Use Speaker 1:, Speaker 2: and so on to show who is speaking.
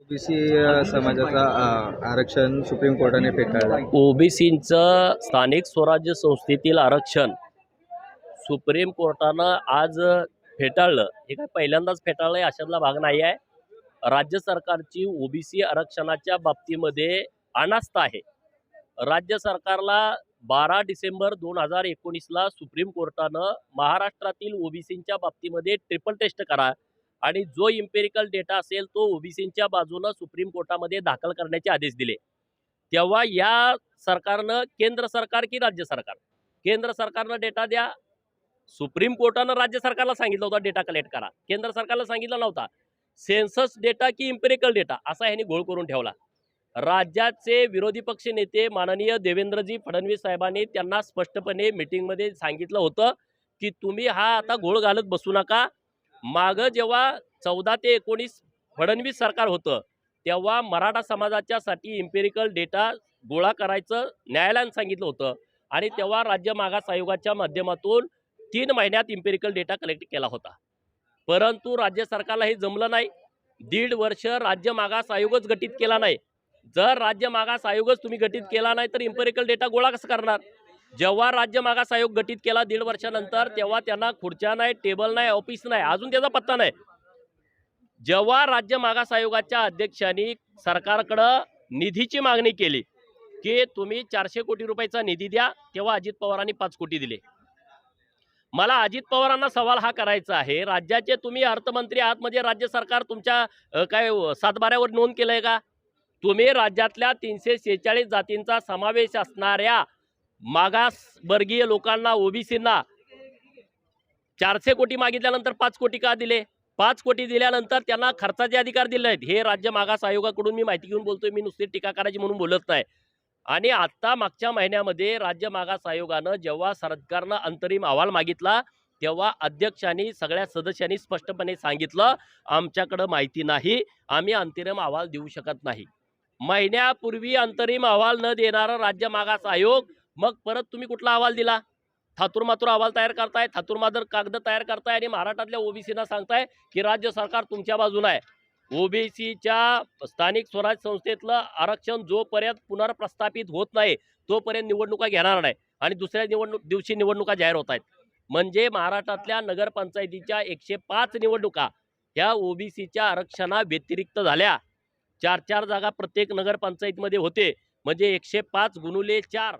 Speaker 1: OBC समाजाचा आरक्षण supreme कोर्टाने फेटाळलं.
Speaker 2: ओबीसींचं स्थानिक स्वराज्य संस्थेतील आरक्षण सुप्रीम कोर्टानं आज फेटाळलं. हे काय पहिल्यांदाच फेटाळलंय अशातला भाग नाही आहे. राज्य सरकारची ओबीसी आरक्षणाच्या बाबतीमध्ये अनास्था आहे. राज्य सरकारला 12 डिसेंबर 2019ला सुप्रीम कोर्टानं महाराष्ट्रातील ओबीसींच्या बाबतीमध्ये ट्रिपल टेस्ट करा आणि जो इम्पेरिकल डेटा असेल तो ओबीसींच्या बाजूनं सुप्रीम कोर्टामध्ये दाखल करण्याचे आदेश दिले. तेव्हा या सरकारनं, केंद्र सरकार की राज्य सरकार, केंद्र सरकारनं डेटा द्या. सुप्रीम कोर्टानं राज्य सरकारला सांगितलं होतं डेटा कलेक्ट करा, केंद्र सरकारला सांगितलं नव्हता. सेन्सस डेटा की इम्पेरिकल डेटा असा ह्यांनी घोळ करून ठेवला. राज्याचे विरोधी पक्ष नेते माननीय देवेंद्रजी फडणवीस साहेबांनी त्यांना स्पष्टपणे मीटिंगमध्ये सांगितलं होतं की तुम्ही हा आता घोळ घालत बसू नका. मागं जेव्हा 14 ते 19 फडणवीस सरकार होतं तेव्हा मराठा समाजाच्यासाठी इम्पेरिकल डेटा गोळा करायचं न्यायालयानं सांगितलं होतं आणि तेव्हा राज्य मागास आयोगाच्या माध्यमातून 3 महिन्यात इम्पेरिकल डेटा कलेक्ट केला होता. परंतु राज्य सरकारला हे जमलं नाही. 1.5 वर्ष राज्य मागास आयोगच गठीत केला नाही. जर राज्य मागास आयोगच तुम्ही गठीत केला नाही तर इम्पेरिकल डेटा गोळा कसं करणार? जेव्हा राज्य मागास आयोग गठीत केला 1.5 वर्षानंतर तेव्हा त्यांना खुर्च्या नाही, टेबल नाही, ऑफिस नाही, अजून त्याचा पत्ता नाही. जेव्हा राज्य मागास आयोगाच्या अध्यक्षांनी सरकारकडं निधीची मागणी केली की तुम्ही 400 कोटी रुपयाचा निधी द्या, तेव्हा अजित पवारांनी 5 कोटी दिले. मला अजित पवारांना सवाल हा करायचा आहे, राज्याचे तुम्ही अर्थमंत्री आहात म्हणजे राज्य सरकार तुमच्या काय सातबाऱ्यावर नोंद केलंय का? तुम्ही राज्यातल्या 346 जातींचा समावेश असणाऱ्या मागासवर्गीय लोकांना, ओबीसींना 400 कोटी मागितल्यानंतर 5 कोटी का दिले? 5 कोटी दिल्यानंतर त्यांना खर्चाचे अधिकार दिले आहेत. हे राज्य मागास आयोगाकडून मी माहिती घेऊन बोलतोय, मी नुसती टीका करायची म्हणून बोलत नाही. आणि आता मागच्या महिन्यामध्ये राज्य मागास आयोगानं जेव्हा सरकारनं अंतरिम अहवाल मागितला तेव्हा अध्यक्षांनी सगळ्या सदस्यांनी स्पष्टपणे सांगितलं आमच्याकडे माहिती नाही, आम्ही अंतरिम अहवाल देऊ शकत नाही. महिन्यापूर्वी अंतरिम अहवाल न देणारा राज्य मागास आयोग मग परत तुम्ही कुठला अहवाल दिला? थातुरमातुर अहवाल तयार करताय, थातुरमातुर कागद तयार करताय आणि महाराष्ट्रातल्या ओबीसीना सांगताय की राज्य सरकार तुमच्या बाजूला आहे. ओबीसीच्या स्थानिक स्वराज्य संस्थेतलं आरक्षण जोपर्यंत पुनर्प्रस्थापित होत नाही तोपर्यंत निवडणुका घेणार नाही आणि दुसऱ्या दिवशी निवडणुका जाहीर होत आहेत. म्हणजे महाराष्ट्रातल्या नगरपंचायतीच्या 105 निवडणुका ह्या ओबीसीच्या आरक्षणा व्यतिरिक्त झाल्या. 4-4 जागा प्रत्येक नगरपंचायतीमध्ये होते म्हणजे 105 गुणुले 4